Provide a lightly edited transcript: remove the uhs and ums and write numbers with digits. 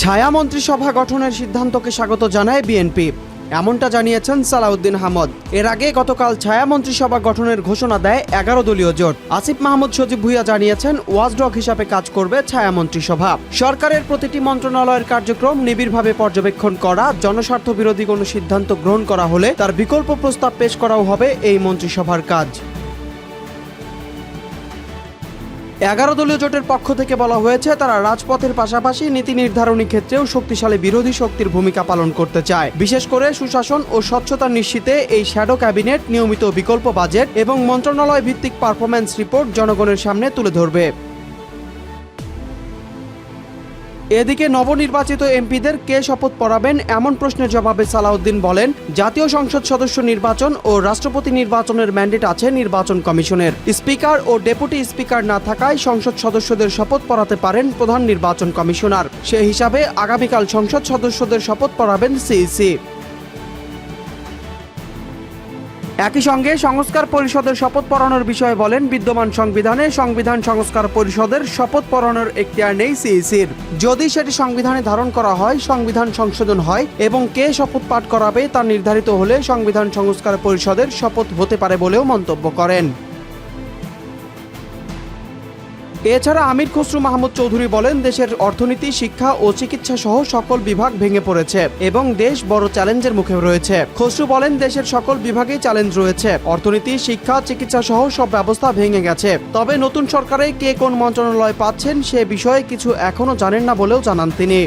ছায়া মন্ত্রিসভা গঠনের সিদ্ধান্তকে স্বাগত জানায় বিএনপি, এমনটা জানিয়েছেন সালাউদ্দিন আহমদ। এর আগে গতকাল ছায়া মন্ত্রিসভা গঠনের ঘোষণা দেয় 11 দলীয় জোট। আসিফ মাহমুদ সজীব ভুইয়া জানিয়েছেন, ওয়াচডগ হিসাবে কাজ করবে ছায়া মন্ত্রিসভা। সরকারের প্রতিটি মন্ত্রণালয়ের কার্যক্রম নিবিড়ভাবে পর্যবেক্ষণ করা, জনস্বার্থ বিরোধী কোনো সিদ্ধান্ত গ্রহণ করা হলে তার বিকল্প প্রস্তাব পেশ করাও হবে এই মন্ত্রিসভার কাজ। 11 দলীয় জোটের পক্ষ থেকে বলা হয়েছে, তারা রাজপথের পাশাপাশি নীতি নির্ধারণী ক্ষেত্রেও শক্তিশালী বিরোধী শক্তির ভূমিকা পালন করতে চায়। বিশেষ করে সুশাসন ও স্বচ্ছতা নিশ্চিতে এই শ্যাডো ক্যাবিনেট নিয়মিত বিকল্প বাজেট এবং মন্ত্রণালয় ভিত্তিক পারফরম্যান্স রিপোর্ট জনগণের সামনে তুলে ধরবে। এদিকে নবনির্বাচিত এমপিদের কে শপথ পড়াবেন এমন প্রশ্নের জবাবে সালাউদ্দিন বলেন, জাতীয় সংসদ সদস্য নির্বাচন ও রাষ্ট্রপতি নির্বাচনের ম্যান্ডেট আছে নির্বাচন কমিশনের। স্পিকার ও ডেপুটি স্পিকার না থাকায় সংসদ সদস্যদের শপথ পড়াতে পারেন প্রধান নির্বাচন কমিশনার। সে হিসাবে আগামীকাল সংসদ সদস্যদের শপথ পড়াবেন সিইসি। একই সঙ্গে সংস্কার পরিষদের শপথ পড়ানোর বিষয়ে বলেন, বিদ্যমান সংবিধানে সংবিধান সংস্কার পরিষদের শপথ পড়ানোর এখতিয়ার নেই সিইসির। যদি সেটি সংবিধানে ধারণ করা হয়, সংবিধান সংশোধন হয় এবং কে শপথ পাঠ করাবে তা নির্ধারিত হলে সংবিধান সংস্কার পরিষদের শপথ হতে পারে বলেও মন্তব্য করেন। এছাড়া আমির খসরু মাহমুদ চৌধুরী বলেন, দেশের অর্থনীতি, শিক্ষা ও চিকিৎসা সহ সকল বিভাগ ভেঙে পড়েছে এবং দেশ বড় চ্যালেঞ্জের মুখে রয়েছে। খসরু বলেন, দেশের সকল বিভাগেই চ্যালেঞ্জ রয়েছে, অর্থনীতি, শিক্ষা, চিকিৎসা সহ সব ব্যবস্থা ভেঙে গেছে। তবে নতুন সরকারে কে কোন মন্ত্রণালয় পাচ্ছেন সে বিষয়ে কিছু এখনো জানেন না বলেও জানান তিনি।